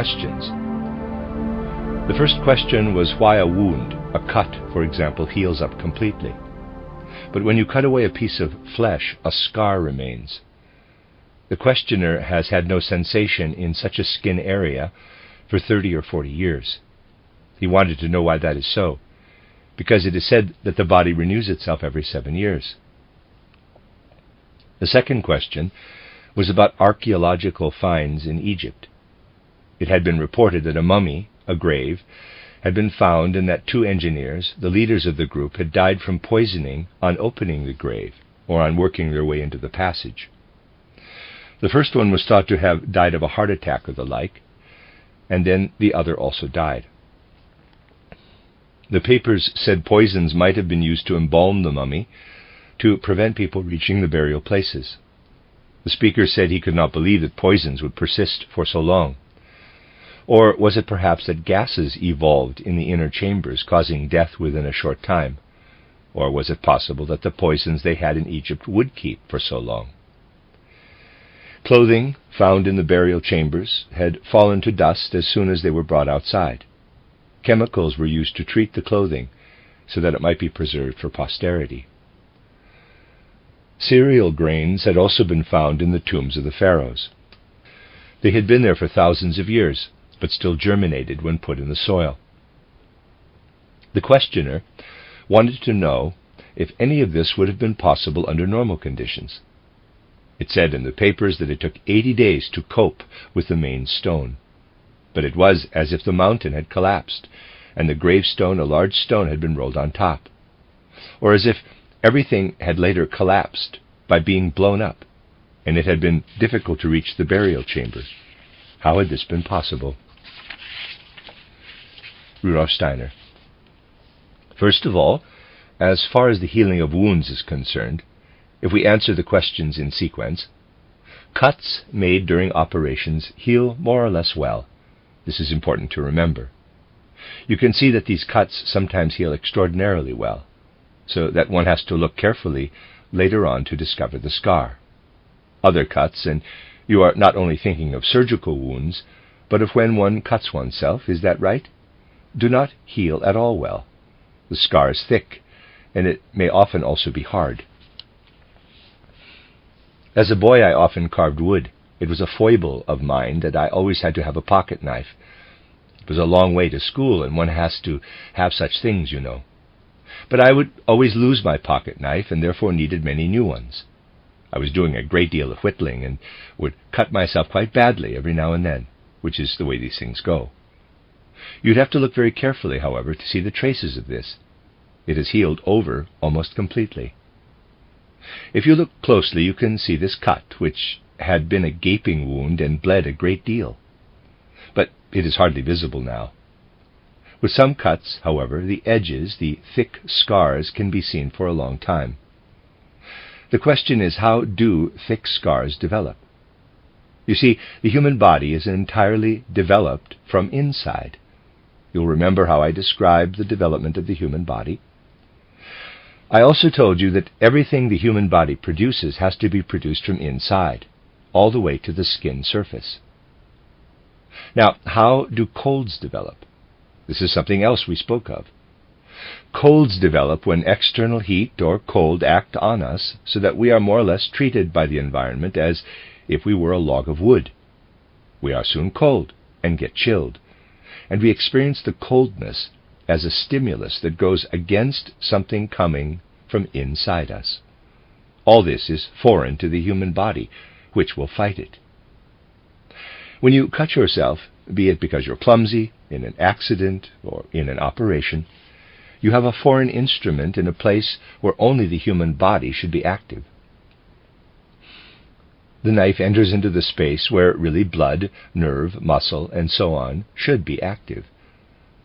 questions. The first question was why a wound, a cut, for example, heals up completely. But when you cut away a piece of flesh, a scar remains. The questioner has had no sensation in such a skin area for 30 or 40 years. He wanted to know why that is so, because it is said that the body renews itself every 7 years. The second question was about archaeological finds in Egypt. It had been reported that a mummy, a grave, had been found and that 2 engineers, the leaders of the group, had died from poisoning on opening the grave or on working their way into the passage. The first one was thought to have died of a heart attack or the like, and then the other also died. The papers said poisons might have been used to embalm the mummy to prevent people reaching the burial places. The speaker said he could not believe that poisons would persist for so long. Or was it perhaps that gases evolved in the inner chambers, causing death within a short time? Or was it possible that the poisons they had in Egypt would keep for so long? Clothing found in the burial chambers had fallen to dust as soon as they were brought outside. Chemicals were used to treat the clothing so that it might be preserved for posterity. Cereal grains had also been found in the tombs of the pharaohs. They had been there for thousands of years, but still germinated when put in the soil. The questioner wanted to know if any of this would have been possible under normal conditions. It said in the papers that it took 80 days to cope with the main stone, but it was as if the mountain had collapsed, and the gravestone, a large stone, had been rolled on top, or as if everything had later collapsed by being blown up, and it had been difficult to reach the burial chamber. How had this been possible? Rudolf Steiner. First of all, as far as the healing of wounds is concerned, if we answer the questions in sequence, cuts made during operations heal more or less well. This is important to remember. You can see that these cuts sometimes heal extraordinarily well, so that one has to look carefully later on to discover the scar. Other cuts, and you are not only thinking of surgical wounds, but of when one cuts oneself, is that right? Do not heal at all well. The scar is thick, and it may often also be hard. As a boy, I often carved wood. It was a foible of mine that I always had to have a pocket knife. It was a long way to school, and one has to have such things, you know. But I would always lose my pocket knife, and therefore needed many new ones. I was doing a great deal of whittling, and would cut myself quite badly every now and then, which is the way these things go. You'd have to look very carefully, however, to see the traces of this. It has healed over almost completely. If you look closely, you can see this cut, which had been a gaping wound and bled a great deal. But it is hardly visible now. With some cuts, however, the edges, the thick scars, can be seen for a long time. The question is, how do thick scars develop? You see, the human body is entirely developed from inside. You'll remember how I described the development of the human body. I also told you that everything the human body produces has to be produced from inside, all the way to the skin surface. Now, how do colds develop? This is something else we spoke of. Colds develop when external heat or cold act on us so that we are more or less treated by the environment as if we were a log of wood. We are soon cold and get chilled, and we experience the coldness as a stimulus that goes against something coming from inside us. All this is foreign to the human body, which will fight it. When you cut yourself, be it because you're clumsy, in an accident, or in an operation, you have a foreign instrument in a place where only the human body should be active. The knife enters into the space where really blood, nerve, muscle, and so on should be active.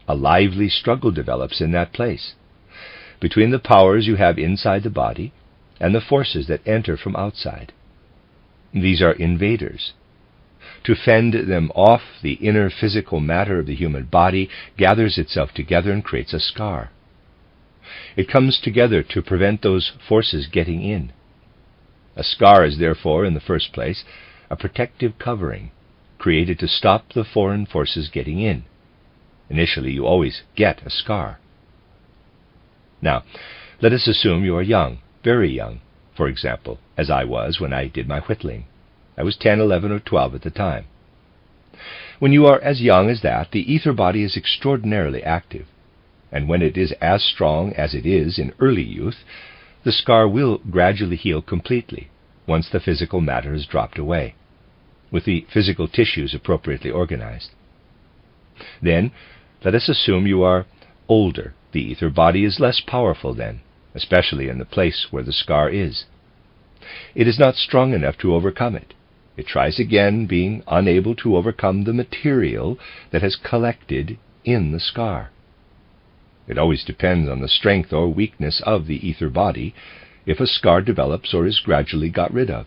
A lively struggle develops in that place, between the powers you have inside the body and the forces that enter from outside. These are invaders. To fend them off, the inner physical matter of the human body gathers itself together and creates a scar. It comes together to prevent those forces getting in. A scar is therefore, in the first place, a protective covering, created to stop the foreign forces getting in. Initially, you always get a scar. Now, let us assume you are young, very young, for example, as I was when I did my whittling. I was 10, 11, or 12 at the time. When you are as young as that, the ether body is extraordinarily active, and when it is as strong as it is in early youth, the scar will gradually heal completely once the physical matter has dropped away, with the physical tissues appropriately organized. Then, let us assume you are older. The ether body is less powerful then, especially in the place where the scar is. It is not strong enough to overcome it. It tries again, being unable to overcome the material that has collected in the scar. It always depends on the strength or weakness of the ether body if a scar develops or is gradually got rid of.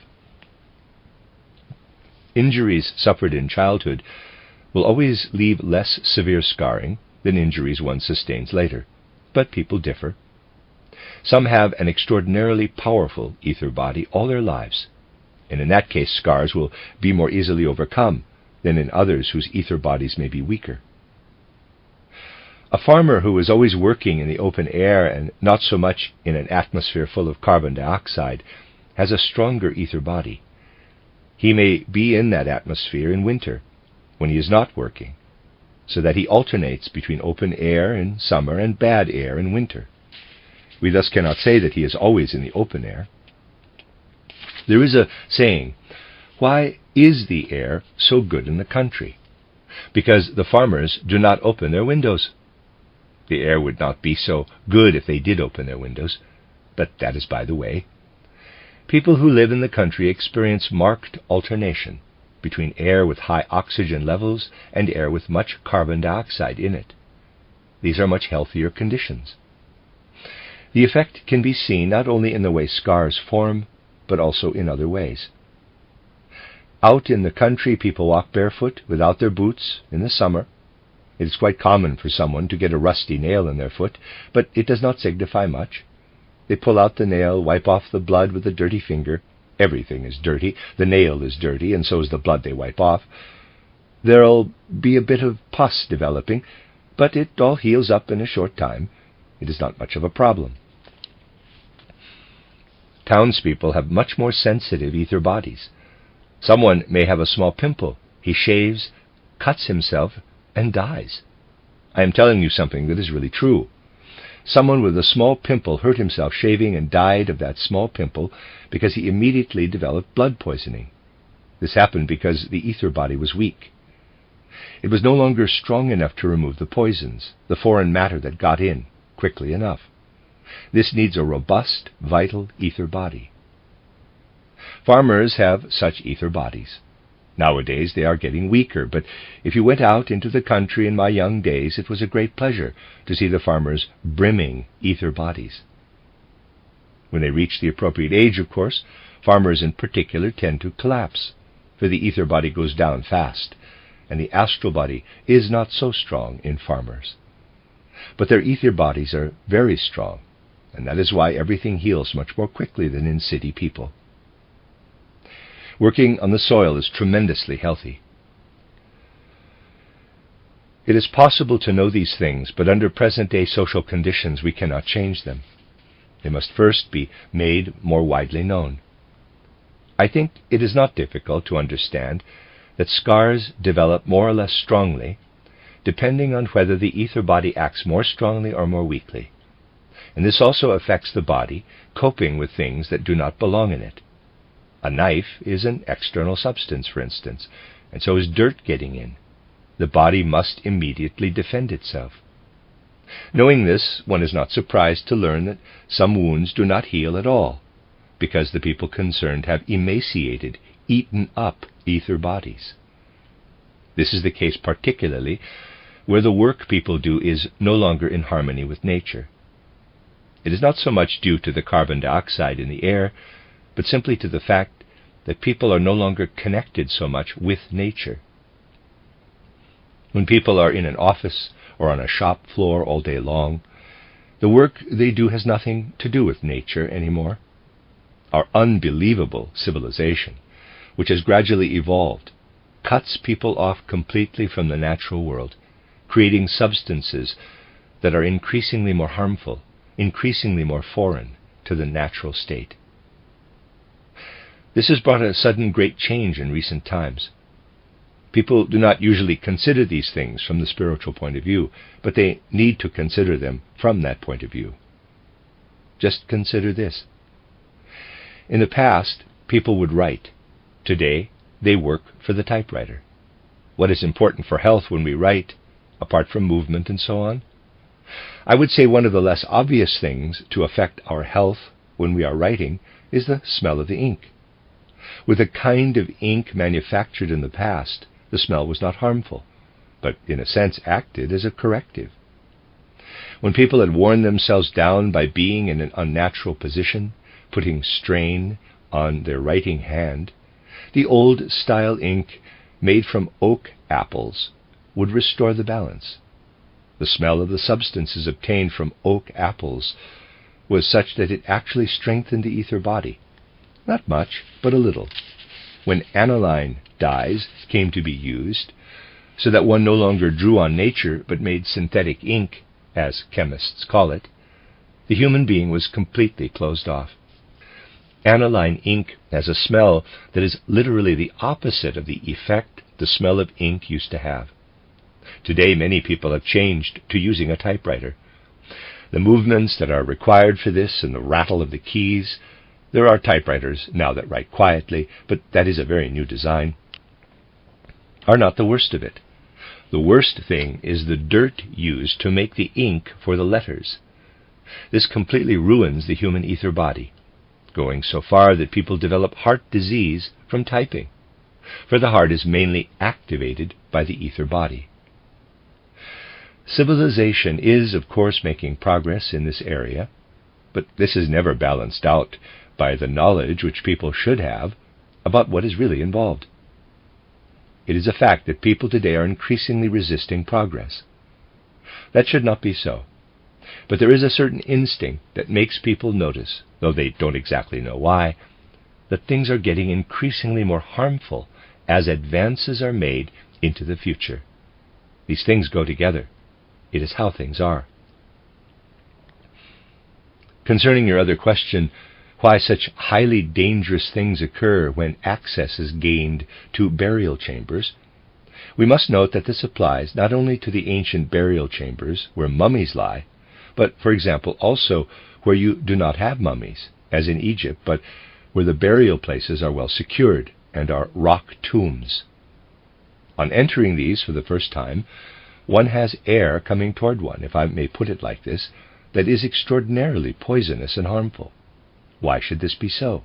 Injuries suffered in childhood will always leave less severe scarring than injuries one sustains later, but people differ. Some have an extraordinarily powerful ether body all their lives, and in that case scars will be more easily overcome than in others whose ether bodies may be weaker. A farmer who is always working in the open air and not so much in an atmosphere full of carbon dioxide has a stronger ether body. He may be in that atmosphere in winter, when he is not working, so that he alternates between open air in summer and bad air in winter. We thus cannot say that he is always in the open air. There is a saying, "Why is the air so good in the country?" Because the farmers do not open their windows. The air would not be so good if they did open their windows, but that is by the way. People who live in the country experience marked alternation between air with high oxygen levels and air with much carbon dioxide in it. These are much healthier conditions. The effect can be seen not only in the way scars form, but also in other ways. Out in the country, people walk barefoot without their boots in the summer. It is quite common for someone to get a rusty nail in their foot, but it does not signify much. They pull out the nail, wipe off the blood with a dirty finger. Everything is dirty. The nail is dirty, and so is the blood they wipe off. There'll be a bit of pus developing, but it all heals up in a short time. It is not much of a problem. Townspeople have much more sensitive ether bodies. Someone may have a small pimple. He shaves, cuts himself, and dies. I am telling you something that is really true. Someone with a small pimple hurt himself shaving and died of that small pimple because he immediately developed blood poisoning. This happened because the ether body was weak. It was no longer strong enough to remove the poisons, the foreign matter that got in, quickly enough. This needs a robust, vital ether body. Farmers have such ether bodies. Nowadays they are getting weaker, but if you went out into the country in my young days, it was a great pleasure to see the farmers brimming ether bodies. When they reach the appropriate age, of course, farmers in particular tend to collapse, for the ether body goes down fast, and the astral body is not so strong in farmers. But their ether bodies are very strong, and that is why everything heals much more quickly than in city people. Working on the soil is tremendously healthy. It is possible to know these things, but under present-day social conditions we cannot change them. They must first be made more widely known. I think it is not difficult to understand that scars develop more or less strongly, depending on whether the ether body acts more strongly or more weakly. And this also affects the body coping with things that do not belong in it. A knife is an external substance, for instance, and so is dirt getting in. The body must immediately defend itself. Knowing this, one is not surprised to learn that some wounds do not heal at all, because the people concerned have emaciated, eaten up ether bodies. This is the case particularly where the work people do is no longer in harmony with nature. It is not so much due to the carbon dioxide in the air, but simply to the fact that people are no longer connected so much with nature. When people are in an office or on a shop floor all day long, the work they do has nothing to do with nature anymore. Our unbelievable civilization, which has gradually evolved, cuts people off completely from the natural world, creating substances that are increasingly more harmful, increasingly more foreign to the natural state. This has brought a sudden great change in recent times. People do not usually consider these things from the spiritual point of view, but they need to consider them from that point of view. Just consider this. In the past, people would write. Today, they work for the typewriter. What is important for health when we write, apart from movement and so on? I would say one of the less obvious things to affect our health when we are writing is the smell of the ink. With the kind of ink manufactured in the past, the smell was not harmful, but in a sense acted as a corrective. When people had worn themselves down by being in an unnatural position, putting strain on their writing hand, the old-style ink made from oak apples would restore the balance. The smell of the substances obtained from oak apples was such that it actually strengthened the ether body. Not much, but a little. When aniline dyes came to be used, so that one no longer drew on nature but made synthetic ink, as chemists call it, the human being was completely closed off. Aniline ink has a smell that is literally the opposite of the effect the smell of ink used to have. Today many people have changed to using a typewriter. The movements that are required for this and the rattle of the keys, there are typewriters now that write quietly, but that is a very new design, are not the worst of it. The worst thing is the dirt used to make the ink for the letters. This completely ruins the human ether body, going so far that people develop heart disease from typing, for the heart is mainly activated by the ether body. Civilization is, of course, making progress in this area, but this is never balanced out by the knowledge which people should have about what is really involved. It is a fact that people today are increasingly resisting progress. That should not be so. But there is a certain instinct that makes people notice, though they don't exactly know why, that things are getting increasingly more harmful as advances are made into the future. These things go together. It is how things are. Concerning your other question, why such highly dangerous things occur when access is gained to burial chambers, we must note that this applies not only to the ancient burial chambers where mummies lie, but, for example, also where you do not have mummies, as in Egypt, but where the burial places are well secured and are rock tombs. On entering these for the first time, one has air coming toward one, if I may put it like this, that is extraordinarily poisonous and harmful. Why should this be so?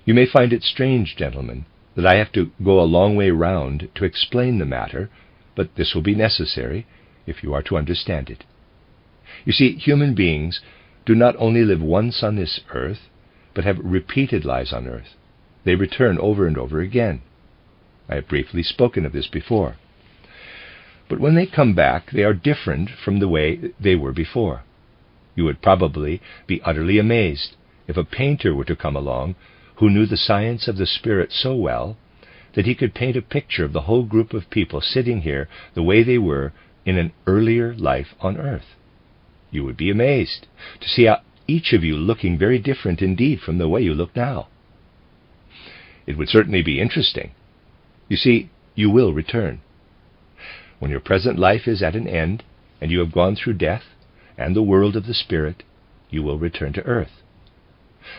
You may find it strange, gentlemen, that I have to go a long way round to explain the matter, but this will be necessary if you are to understand it. You see, human beings do not only live once on this earth, but have repeated lives on earth. They return over and over again. I have briefly spoken of this before. But when they come back, they are different from the way they were before. You would probably be utterly amazed if a painter were to come along who knew the science of the spirit so well that he could paint a picture of the whole group of people sitting here the way they were in an earlier life on earth. You would be amazed to see how each of you looking very different indeed from the way you look now. It would certainly be interesting. You see, you will return. When your present life is at an end, and you have gone through death and the world of the spirit, you will return to earth.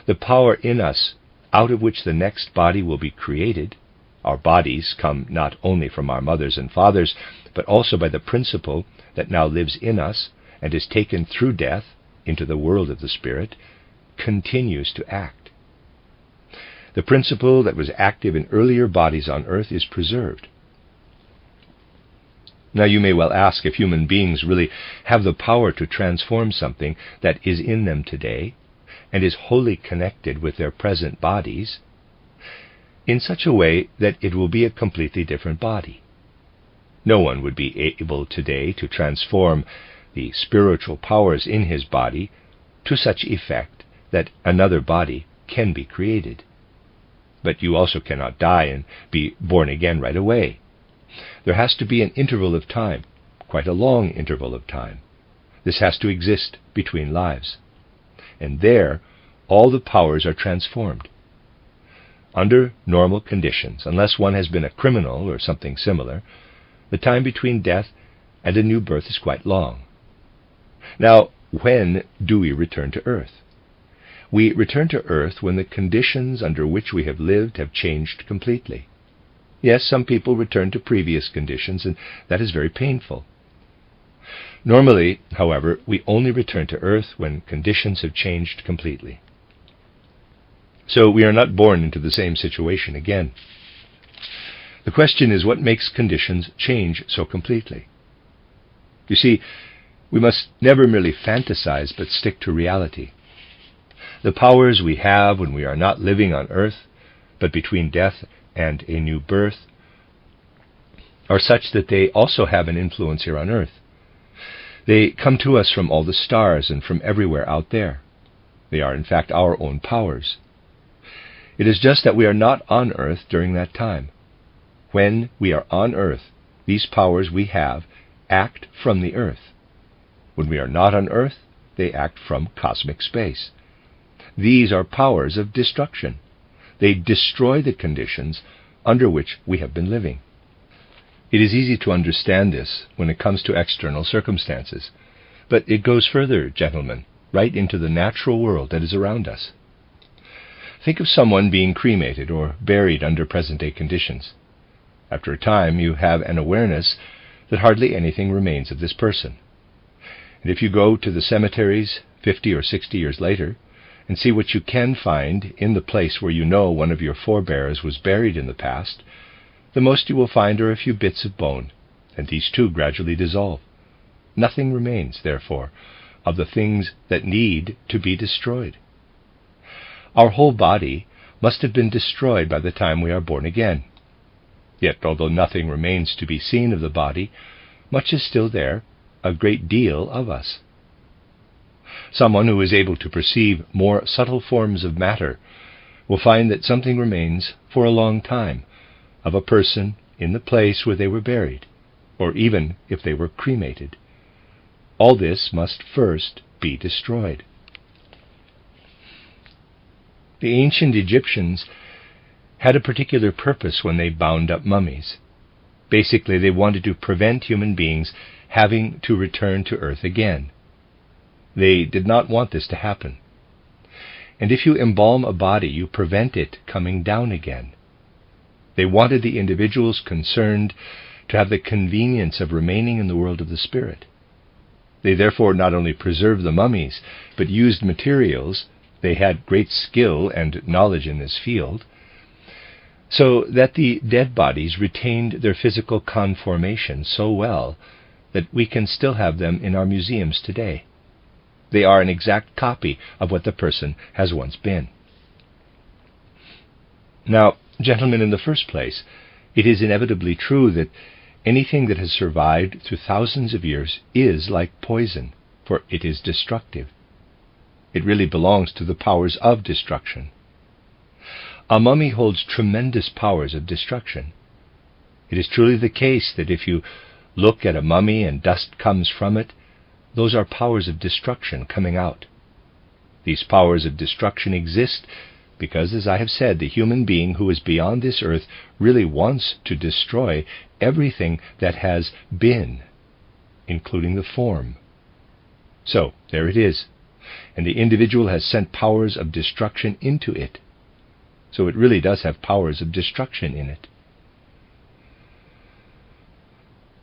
The power in us, out of which the next body will be created, our bodies come not only from our mothers and fathers, but also by the principle that now lives in us and is taken through death into the world of the spirit, continues to act. The principle that was active in earlier bodies on earth is preserved. Now you may well ask if human beings really have the power to transform something that is in them today and is wholly connected with their present bodies in such a way that it will be a completely different body. No one would be able today to transform the spiritual powers in his body to such effect that another body can be created. but you also cannot die and be born again right away. There has to be an interval of time, quite a long interval of time. This has to exist between lives. And there, all the powers are transformed. Under normal conditions, unless one has been a criminal or something similar, the time between death and a new birth is quite long. Now, when do we return to earth? We return to earth when the conditions under which we have lived have changed completely. Yes, some people return to previous conditions, and that is very painful. Normally, however, we only return to earth when conditions have changed completely. So we are not born into the same situation again. The question is, what makes conditions change so completely? You see, we must never merely fantasize, but stick to reality. The powers we have when we are not living on earth, but between death and a new birth, are such that they also have an influence here on earth. They come to us from all the stars and from everywhere out there. They are, in fact, our own powers. It is just that we are not on earth during that time. When we are on earth, these powers we have act from the earth. When we are not on earth, they act from cosmic space. These are powers of destruction. They destroy the conditions under which we have been living. It is easy to understand this when it comes to external circumstances, but it goes further, gentlemen, right into the natural world that is around us. Think of someone being cremated or buried under present-day conditions. After a time, you have an awareness that hardly anything remains of this person. And if you go to the cemeteries 50 or 60 years later and see what you can find in the place where you know one of your forebears was buried in the past, the most you will find are a few bits of bone, and these too gradually dissolve. Nothing remains, therefore, of the things that need to be destroyed. Our whole body must have been destroyed by the time we are born again. Yet, although nothing remains to be seen of the body, much is still there, a great deal of us. Someone who is able to perceive more subtle forms of matter will find that something remains for a long time of a person in the place where they were buried, or even if they were cremated. All this must first be destroyed. The ancient Egyptians had a particular purpose when they bound up mummies. Basically, they wanted to prevent human beings having to return to earth again. They did not want this to happen. And if you embalm a body, you prevent it coming down again. They wanted the individuals concerned to have the convenience of remaining in the world of the spirit. They therefore not only preserved the mummies, but used materials. They had great skill and knowledge in this field, so that the dead bodies retained their physical conformation so well that we can still have them in our museums today. They are an exact copy of what the person has once been. Now, gentlemen, in the first place, it is inevitably true that anything that has survived through thousands of years is like poison, for it is destructive. It really belongs to the powers of destruction. A mummy holds tremendous powers of destruction. It is truly the case that if you look at a mummy and dust comes from it, those are powers of destruction coming out. These powers of destruction exist because, as I have said, the human being who is beyond this earth really wants to destroy everything that has been, including the form. So, there it is. And the individual has sent powers of destruction into it. So it really does have powers of destruction in it.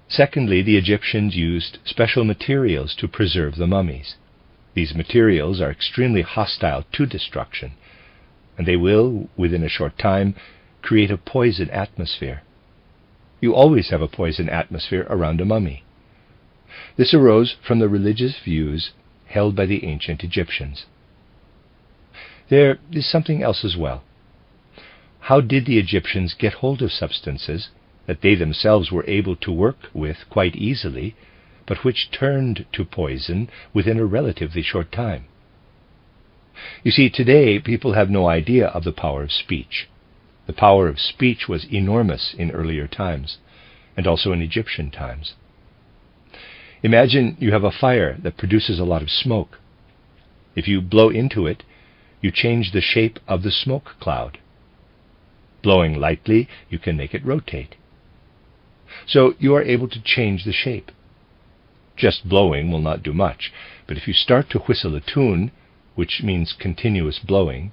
Secondly, the Egyptians used special materials to preserve the mummies. These materials are extremely hostile to destruction, and they will, within a short time, create a poison atmosphere. You always have a poison atmosphere around a mummy. This arose from the religious views held by the ancient Egyptians. There is something else as well. How did the Egyptians get hold of substances that they themselves were able to work with quite easily, but which turned to poison within a relatively short time? You see, today people have no idea of the power of speech. The power of speech was enormous in earlier times, and also in Egyptian times. Imagine you have a fire that produces a lot of smoke. If you blow into it, you change the shape of the smoke cloud. Blowing lightly, you can make it rotate. So you are able to change the shape. Just blowing will not do much, but if you start to whistle a tune, which means continuous blowing,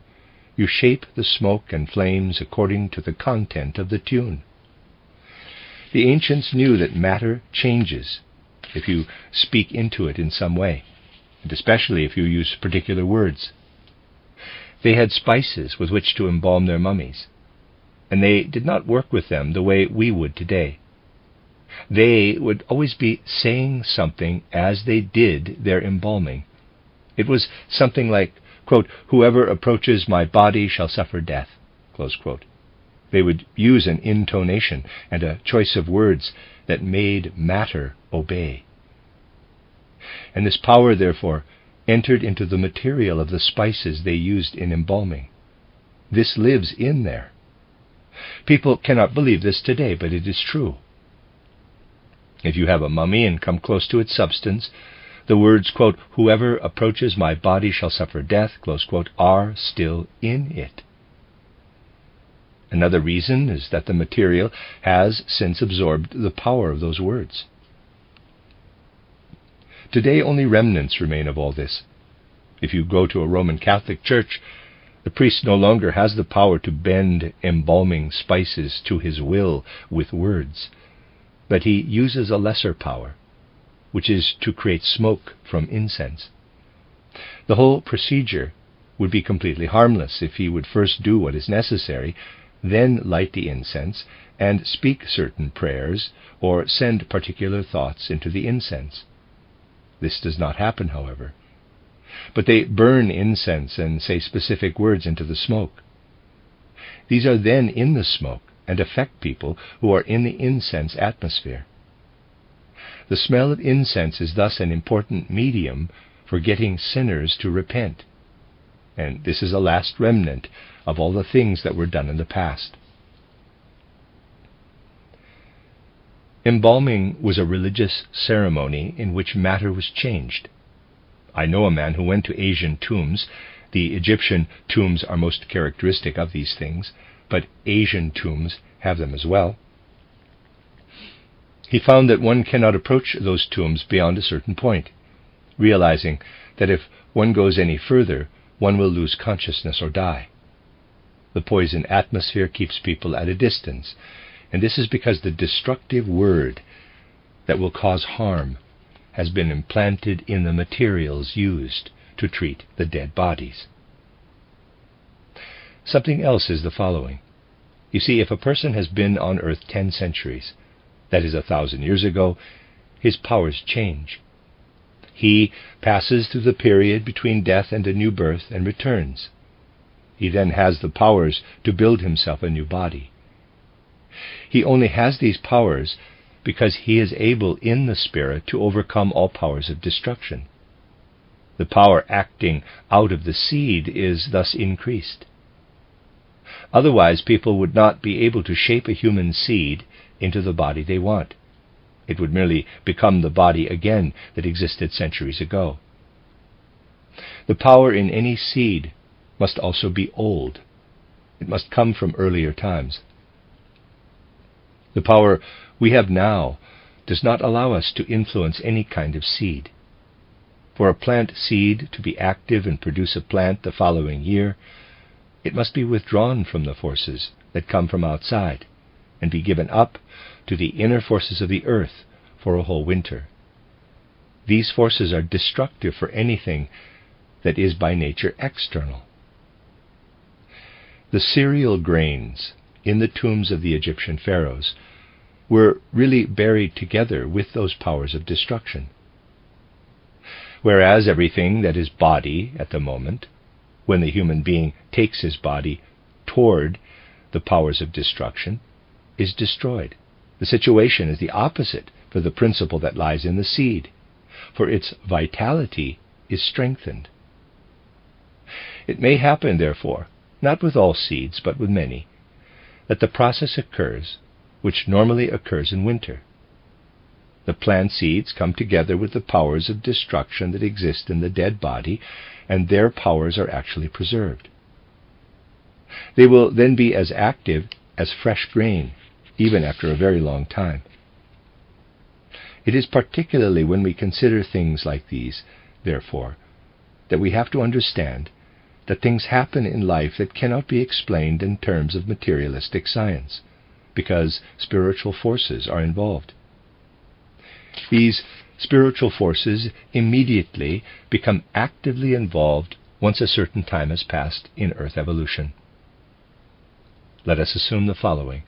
you shape the smoke and flames according to the content of the tune. The ancients knew that matter changes if you speak into it in some way, and especially if you use particular words. They had spices with which to embalm their mummies, and they did not work with them the way we would today. They would always be saying something as they did their embalming. It was something like, quote, "Whoever approaches my body shall suffer death," close quote. They would use an intonation and a choice of words that made matter obey. And this power, therefore, entered into the material of the spices they used in embalming. This lives in there. People cannot believe this today, but it is true. If you have a mummy and come close to its substance, the words, quote, "Whoever approaches my body shall suffer death," close quote, are still in it. Another reason is that the material has since absorbed the power of those words. Today only remnants remain of all this. If you go to a Roman Catholic church, the priest no longer has the power to bend embalming spices to his will with words, but he uses a lesser power, which is to create smoke from incense. The whole procedure would be completely harmless if he would first do what is necessary, then light the incense and speak certain prayers or send particular thoughts into the incense. This does not happen, however. But they burn incense and say specific words into the smoke. These are then in the smoke and affect people who are in the incense atmosphere. The smell of incense is thus an important medium for getting sinners to repent, and this is a last remnant of all the things that were done in the past. Embalming was a religious ceremony in which matter was changed. I know a man who went to Asian tombs. The Egyptian tombs are most characteristic of these things, but Asian tombs have them as well. He found that one cannot approach those tombs beyond a certain point, realizing that if one goes any further, one will lose consciousness or die. The poison atmosphere keeps people at a distance, and this is because the destructive word that will cause harm has been implanted in the materials used to treat the dead bodies. Something else is the following. You see, if a person has been on earth 10 centuries, that is 1,000 years ago, his powers change. He passes through the period between death and a new birth and returns. He then has the powers to build himself a new body. He only has these powers because he is able in the spirit to overcome all powers of destruction. The power acting out of the seed is thus increased. Otherwise, people would not be able to shape a human seed into the body they want. It would merely become the body again that existed centuries ago. The power in any seed must also be old. It must come from earlier times. The power we have now does not allow us to influence any kind of seed. For a plant seed to be active and produce a plant the following year, it must be withdrawn from the forces that come from outside and be given up to the inner forces of the earth for a whole winter. These forces are destructive for anything that is by nature external. The cereal grains in the tombs of the Egyptian pharaohs were really buried together with those powers of destruction. Whereas everything that is body at the moment, when the human being takes his body toward the powers of destruction, is destroyed. The situation is the opposite for the principle that lies in the seed, for its vitality is strengthened. It may happen, therefore, not with all seeds, but with many, that the process occurs which normally occurs in winter. The plant seeds come together with the powers of destruction that exist in the dead body, and their powers are actually preserved. They will then be as active as fresh grain, even after a very long time. It is particularly when we consider things like these, therefore, that we have to understand that things happen in life that cannot be explained in terms of materialistic science, because spiritual forces are involved. These spiritual forces immediately become actively involved once a certain time has passed in Earth evolution. Let us assume the following.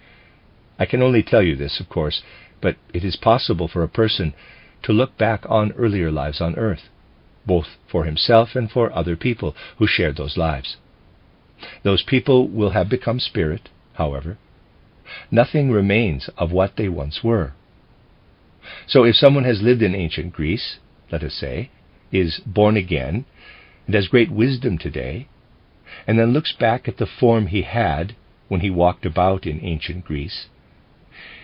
I can only tell you this, of course, but it is possible for a person to look back on earlier lives on Earth, both for himself and for other people who shared those lives. Those people will have become spirit, however. Nothing remains of what they once were. So if someone has lived in ancient Greece, let us say, is born again, and has great wisdom today, and then looks back at the form he had when he walked about in ancient Greece,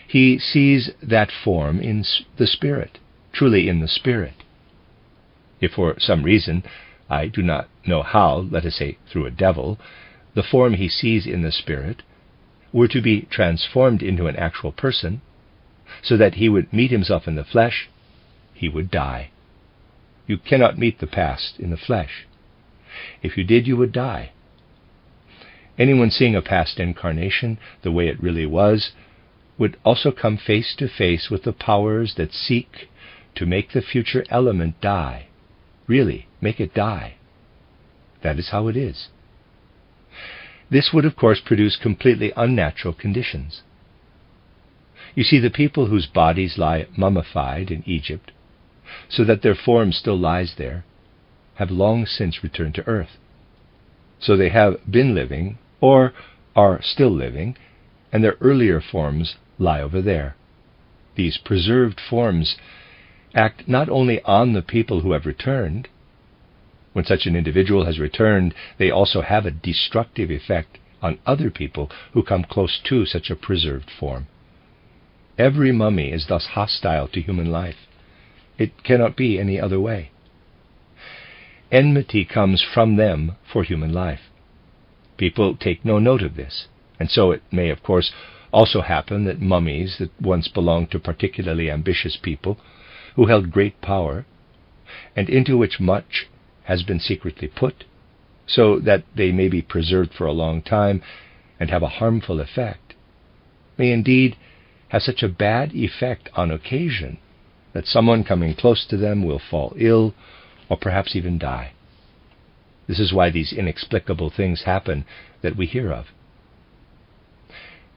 he sees that form in the Spirit, truly in the Spirit. If for some reason, I do not know how, let us say through a devil, the form he sees in the Spirit were to be transformed into an actual person, so that he would meet himself in the flesh, he would die. You cannot meet the past in the flesh. If you did, you would die. Anyone seeing a past incarnation the way it really was would also come face to face with the powers that seek to make the future element die. Really, make it die. That is how it is. This would, of course, produce completely unnatural conditions. You see, the people whose bodies lie mummified in Egypt, so that their form still lies there, have long since returned to earth. So they have been living, or are still living, and their earlier forms lie over there. These preserved forms act not only on the people who have returned. When such an individual has returned, they also have a destructive effect on other people who come close to such a preserved form. Every mummy is thus hostile to human life. It cannot be any other way. Enmity comes from them for human life. People take no note of this, and so it may, of course, also happen that mummies that once belonged to particularly ambitious people who held great power, and into which much has been secretly put, so that they may be preserved for a long time and have a harmful effect, may indeed have such a bad effect on occasion that someone coming close to them will fall ill or perhaps even die. This is why these inexplicable things happen that we hear of.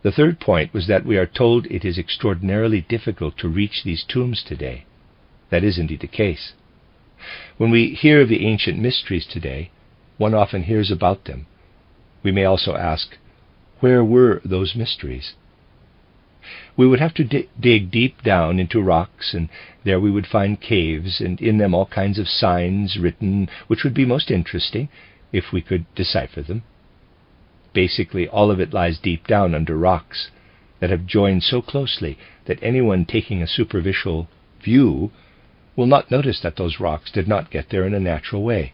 The third point was that we are told it is extraordinarily difficult to reach these tombs today. That is indeed the case. When we hear of the ancient mysteries today, one often hears about them. We may also ask, where were those mysteries? We would have to dig deep down into rocks, and there we would find caves, and in them all kinds of signs written, which would be most interesting if we could decipher them. Basically, all of it lies deep down under rocks that have joined so closely that anyone taking a superficial view will not notice that those rocks did not get there in a natural way,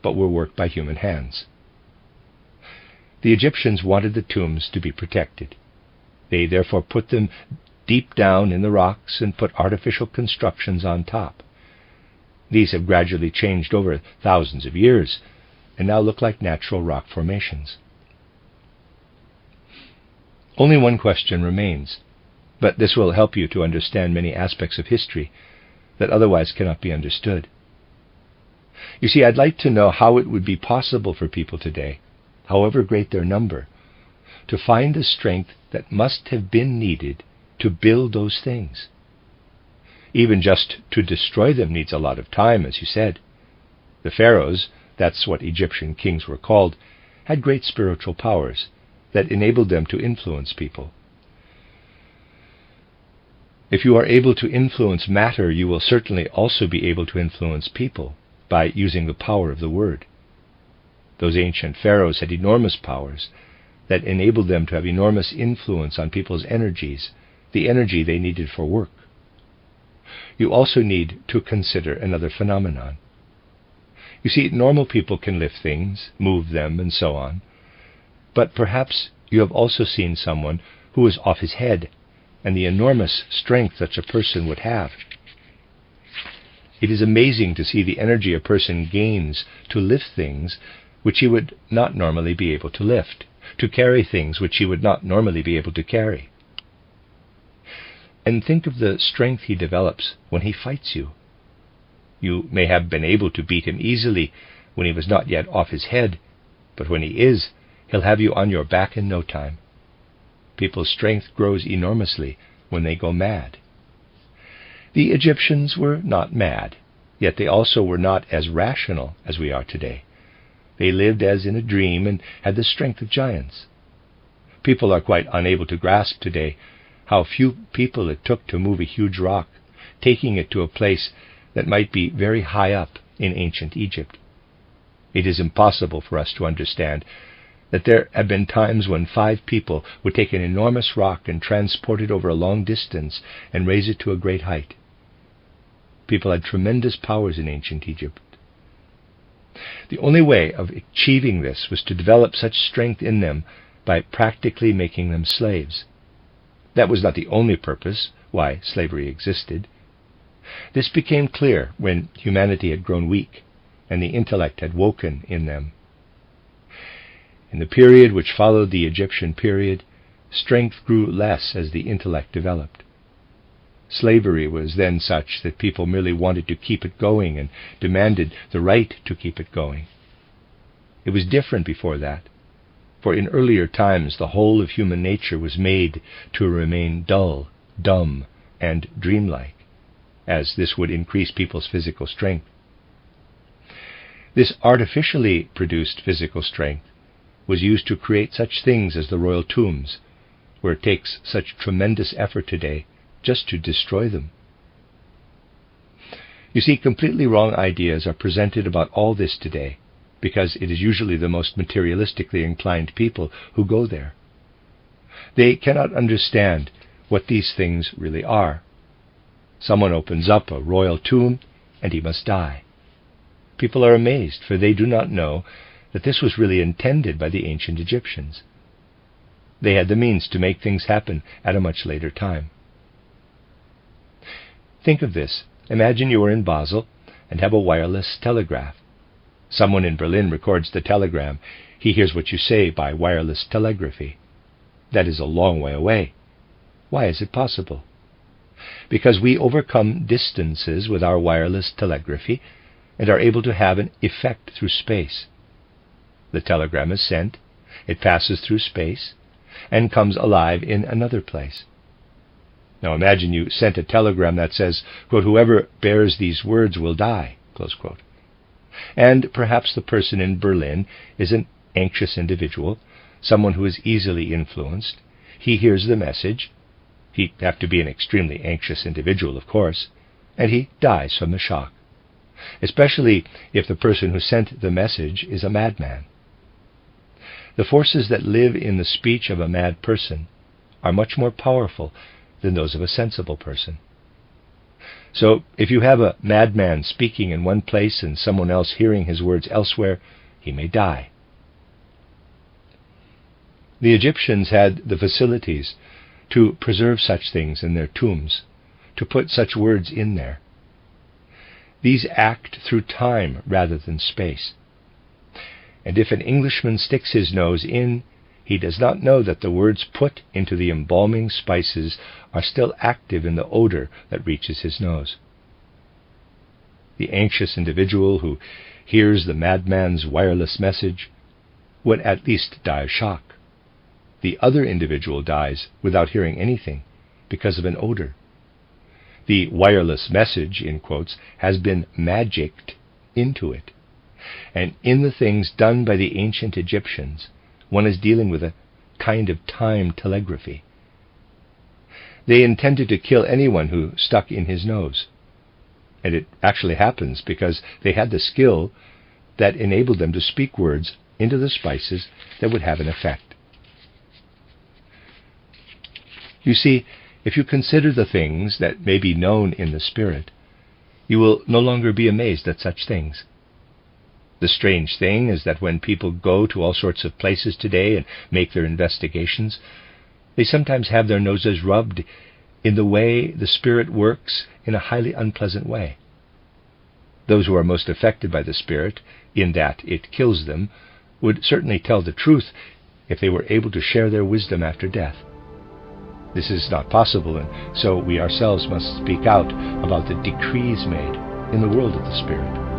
but were worked by human hands. The Egyptians wanted the tombs to be protected. They therefore put them deep down in the rocks and put artificial constructions on top. These have gradually changed over thousands of years and now look like natural rock formations. Only one question remains, but this will help you to understand many aspects of history that otherwise cannot be understood. You see, I'd like to know how it would be possible for people today, however great their number, to find the strength that must have been needed to build those things. Even just to destroy them needs a lot of time, as you said. The pharaohs, that's what Egyptian kings were called, had great spiritual powers that enabled them to influence people. If you are able to influence matter, you will certainly also be able to influence people by using the power of the word. Those ancient pharaohs had enormous powers, that enabled them to have enormous influence on people's energies, the energy they needed for work. You also need to consider another phenomenon. You see, normal people can lift things, move them, and so on. But perhaps you have also seen someone who is off his head, and the enormous strength such a person would have. It is amazing to see the energy a person gains to lift things which he would not normally be able to lift, to carry things which he would not normally be able to carry. And think of the strength he develops when he fights you. You may have been able to beat him easily when he was not yet off his head, but when he is, he'll have you on your back in no time. People's strength grows enormously when they go mad. The Egyptians were not mad, yet they also were not as rational as we are today. They lived as in a dream and had the strength of giants. People are quite unable to grasp today how few people it took to move a huge rock, taking it to a place that might be very high up in ancient Egypt. It is impossible for us to understand that there have been times when 5 people would take an enormous rock and transport it over a long distance and raise it to a great height. People had tremendous powers in ancient Egypt. The only way of achieving this was to develop such strength in them by practically making them slaves. That was not the only purpose why slavery existed. This became clear when humanity had grown weak and the intellect had woken in them. In the period which followed the Egyptian period, strength grew less as the intellect developed. Slavery was then such that people merely wanted to keep it going and demanded the right to keep it going. It was different before that, for in earlier times the whole of human nature was made to remain dull, dumb, and dreamlike, as this would increase people's physical strength. This artificially produced physical strength was used to create such things as the royal tombs, where it takes such tremendous effort today just to destroy them. You see, completely wrong ideas are presented about all this today, because it is usually the most materialistically inclined people who go there. They cannot understand what these things really are. Someone opens up a royal tomb, and he must die. People are amazed, for they do not know that this was really intended by the ancient Egyptians. They had the means to make things happen at a much later time. Think of this. Imagine you are in Basel and have a wireless telegraph. Someone in Berlin records the telegram. He hears what you say by wireless telegraphy. That is a long way away. Why is it possible? Because we overcome distances with our wireless telegraphy and are able to have an effect through space. The telegram is sent, it passes through space, and comes alive in another place. Now imagine you sent a telegram that says, quote, "Whoever bears these words will die," close quote. And perhaps the person in Berlin is an anxious individual, someone who is easily influenced. He hears the message. He'd have to be an extremely anxious individual, of course, and he dies from the shock, especially if the person who sent the message is a madman. The forces that live in the speech of a mad person are much more powerful than those of a sensible person. So, if you have a madman speaking in one place and someone else hearing his words elsewhere, he may die. The Egyptians had the facilities to preserve such things in their tombs, to put such words in there. These act through time rather than space. And if an Englishman sticks his nose in, he does not know that the words put into the embalming spices are still active in the odor that reaches his nose. The anxious individual who hears the madman's wireless message would at least die of shock. The other individual dies without hearing anything because of an odor. The wireless message, in quotes, has been magicked into it. And in the things done by the ancient Egyptians, one is dealing with a kind of time telegraphy. They intended to kill anyone who stuck in his nose. And it actually happens because they had the skill that enabled them to speak words into the spices that would have an effect. You see, if you consider the things that may be known in the Spirit, you will no longer be amazed at such things. The strange thing is that when people go to all sorts of places today and make their investigations, they sometimes have their noses rubbed in the way the Spirit works in a highly unpleasant way. Those who are most affected by the Spirit, in that it kills them, would certainly tell the truth if they were able to share their wisdom after death. This is not possible, and so we ourselves must speak out about the decrees made in the world of the Spirit.